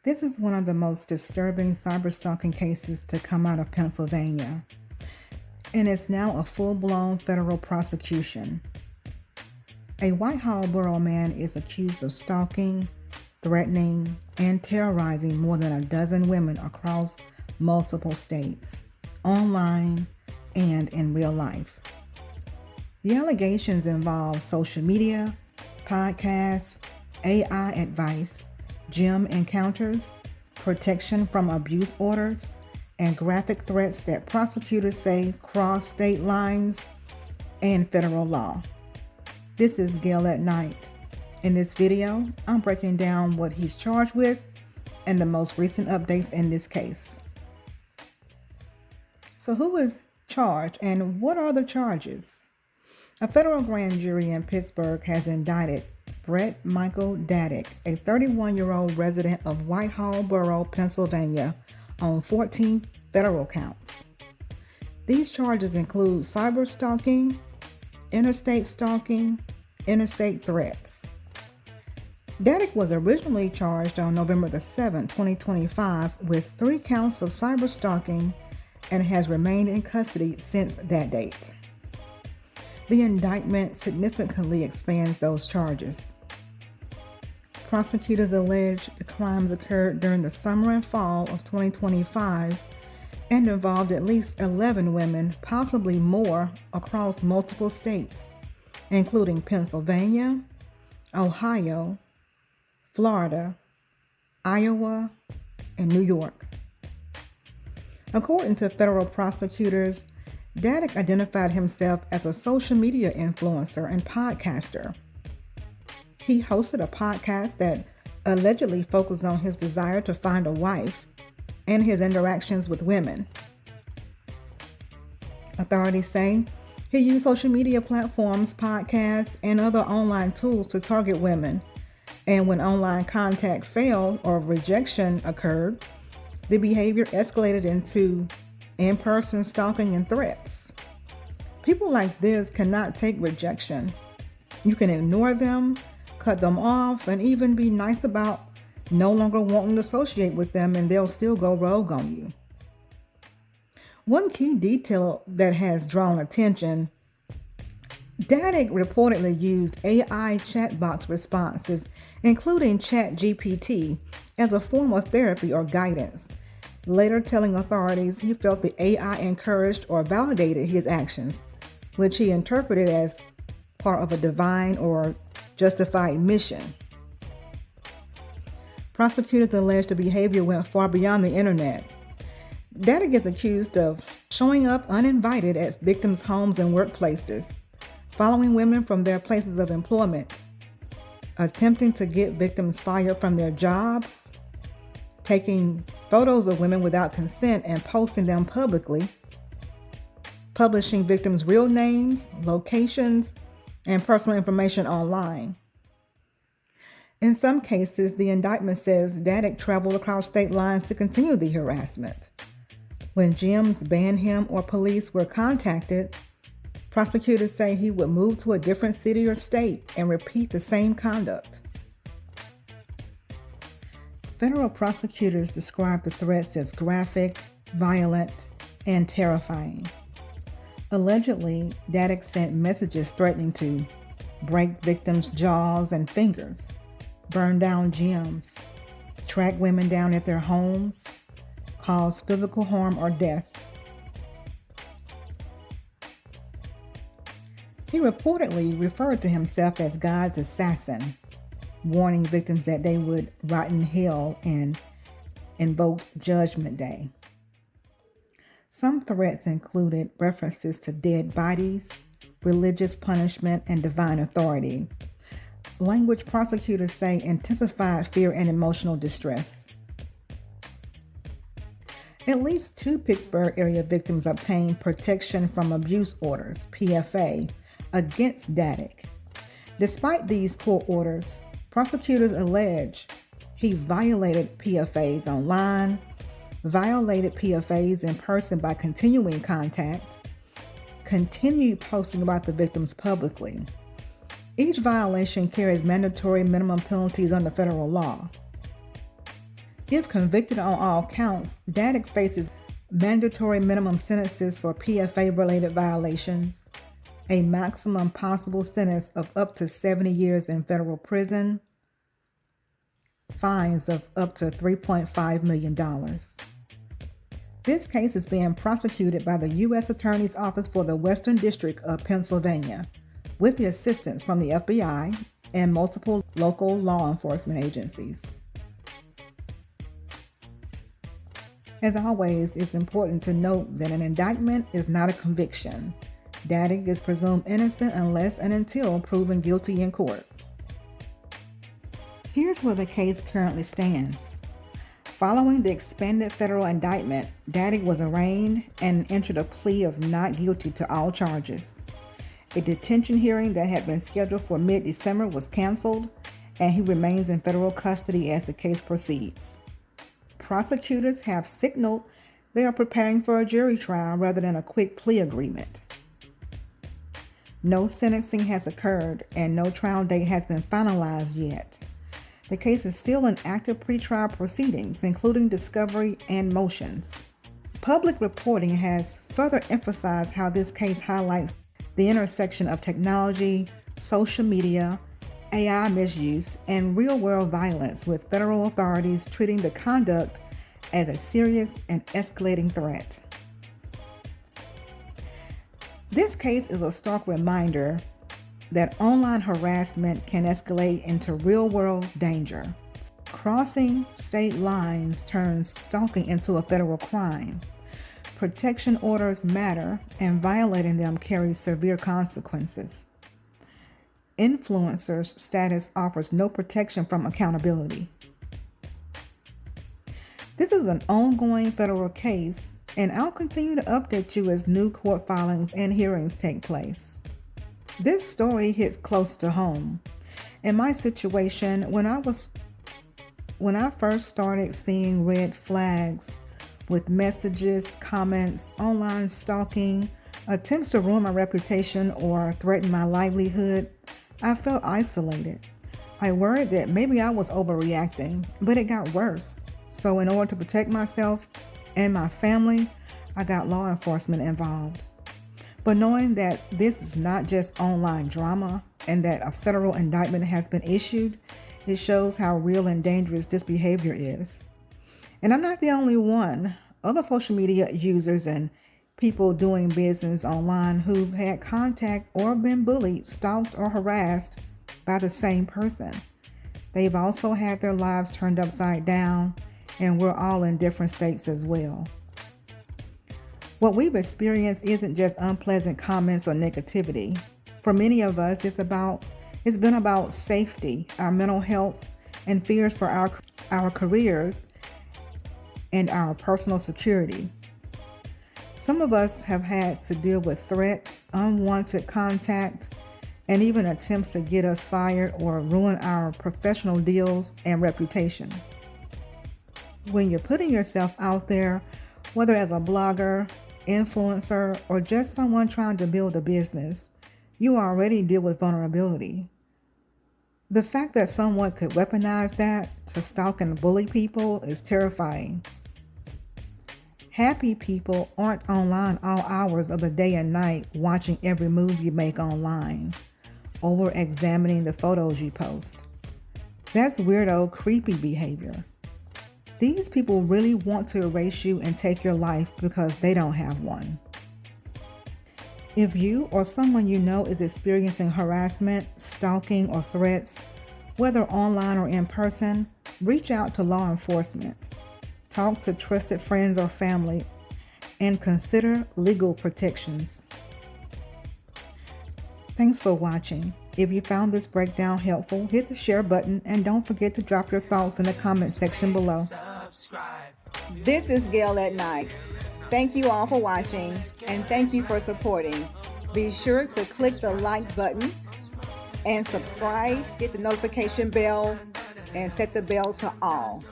This is one of the most disturbing cyberstalking cases to come out of Pennsylvania, and it's now a full-blown federal prosecution. A Whitehall borough man is accused of stalking, threatening, and terrorizing more than a dozen women across multiple states, online and in real life. The allegations involve social media, podcasts, AI advice, gym encounters, protection from abuse orders, and graphic threats that prosecutors say cross state lines and federal law. This is Gail at Night. In this video, I'm breaking down what he's charged with and the most recent updates in this case. So who is charged and what are the charges? A federal grand jury in Pittsburgh has indicted Brett Michael Dadig, a 31-year-old resident of Whitehall Borough, Pennsylvania, on 14 federal counts. These charges include cyberstalking, interstate stalking, interstate threats. Dadig was originally charged on November 7, 2025 with 3 counts of cyberstalking and has remained in custody since that date. The indictment significantly expands those charges. Prosecutors allege the crimes occurred during the summer and fall of 2025 and involved at least 11 women, possibly more, across multiple states, including Pennsylvania, Ohio, Florida, Iowa, and New York. According to federal prosecutors, Dadig identified himself as a social media influencer and podcaster. He hosted a podcast that allegedly focused on his desire to find a wife and his interactions with women. Authorities say he used social media platforms, podcasts, and other online tools to target women, and when online contact failed or rejection occurred, the behavior escalated into in-person stalking and threats. People like this cannot take rejection. You can ignore them, cut them off, and even be nice about no longer wanting to associate with them, and they'll still go rogue on you. One key detail that has drawn attention: Dadig reportedly used AI chat box responses, including ChatGPT, as a form of therapy or guidance, later telling authorities he felt the AI encouraged or validated his actions, which he interpreted as part of a divine or justified mission. Prosecutors allege the behavior went far beyond the internet. Dadig is accused of showing up uninvited at victims' homes and workplaces, following women from their places of employment, attempting to get victims fired from their jobs, taking photos of women without consent and posting them publicly, publishing victims' real names, locations, and personal information online. In some cases, the indictment says Dadig traveled across state lines to continue the harassment. When gyms banned him or police were contacted, prosecutors say he would move to a different city or state and repeat the same conduct. Federal prosecutors describe the threats as graphic, violent, and terrifying. Allegedly, Dadig sent messages threatening to break victims' jaws and fingers, burn down gyms, track women down at their homes, cause physical harm or death. He reportedly referred to himself as God's assassin, warning victims that they would rot in hell and invoke Judgment Day. Some threats included references to dead bodies, religious punishment, and divine authority, language prosecutors say intensified fear and emotional distress. At least 2 Pittsburgh area victims obtained protection from abuse orders, PFA, against Dadig. Despite these court orders, prosecutors allege he violated PFAs online, violated PFAs in person by continuing contact, continued posting about the victims publicly. Each violation carries mandatory minimum penalties under federal law. If convicted on all counts, Dadig faces mandatory minimum sentences for PFA-related violations, a maximum possible sentence of up to 70 years in federal prison, fines of up to $3.5 million. This case is being prosecuted by the U.S. Attorney's Office for the Western District of Pennsylvania, with the assistance from the FBI and multiple local law enforcement agencies. As always, it's important to note that an indictment is not a conviction. Dadig is presumed innocent unless and until proven guilty in court. Here's where the case currently stands. Following the expanded federal indictment, Dadig was arraigned and entered a plea of not guilty to all charges. A detention hearing that had been scheduled for mid-December was canceled, and he remains in federal custody as the case proceeds. Prosecutors have signaled they are preparing for a jury trial rather than a quick plea agreement. No sentencing has occurred and no trial date has been finalized yet. The case is still in active pretrial proceedings, including discovery and motions. Public reporting has further emphasized how this case highlights the intersection of technology, social media, AI misuse, and real-world violence, with federal authorities treating the conduct as a serious and escalating threat. This case is a stark reminder that online harassment can escalate into real-world danger. Crossing state lines turns stalking into a federal crime. Protection orders matter, and violating them carries severe consequences. Influencers' status offers no protection from accountability. This is an ongoing federal case, and I'll continue to update you as new court filings and hearings take place. This story hits close to home. In my situation, when I first started seeing red flags with messages, comments, online stalking, attempts to ruin my reputation or threaten my livelihood, I felt isolated. I worried that maybe I was overreacting, but it got worse. So in order to protect myself and my family, I got law enforcement involved. But knowing that this is not just online drama and that a federal indictment has been issued, it shows how real and dangerous this behavior is. And I'm not the only one. Other social media users and people doing business online who've had contact or been bullied, stalked, or harassed by the same person. They've also had their lives turned upside down, and we're all in different states as well. What we've experienced isn't just unpleasant comments or negativity. For many of us, it's been about safety, our mental health, and fears for our careers and our personal security. Some of us have had to deal with threats, unwanted contact, and even attempts to get us fired or ruin our professional deals and reputation. When you're putting yourself out there, whether as a blogger, influencer, or just someone trying to build a business, you already deal with vulnerability. The fact that someone could weaponize that to stalk and bully people is terrifying. Happy people aren't online all hours of the day and night watching every move you make online, over-examining the photos you post. That's weirdo, creepy behavior. These people really want to erase you and take your life because they don't have one. If you or someone you know is experiencing harassment, stalking, or threats, whether online or in person, reach out to law enforcement. Talk to trusted friends or family, and consider legal protections. Thanks for watching. If you found this breakdown helpful, hit the share button and don't forget to drop your thoughts in the comment section below. This is Gail at Night. Thank you all for watching, and thank you for supporting. Be sure to click the like button and subscribe, hit the notification bell, and set the bell to all.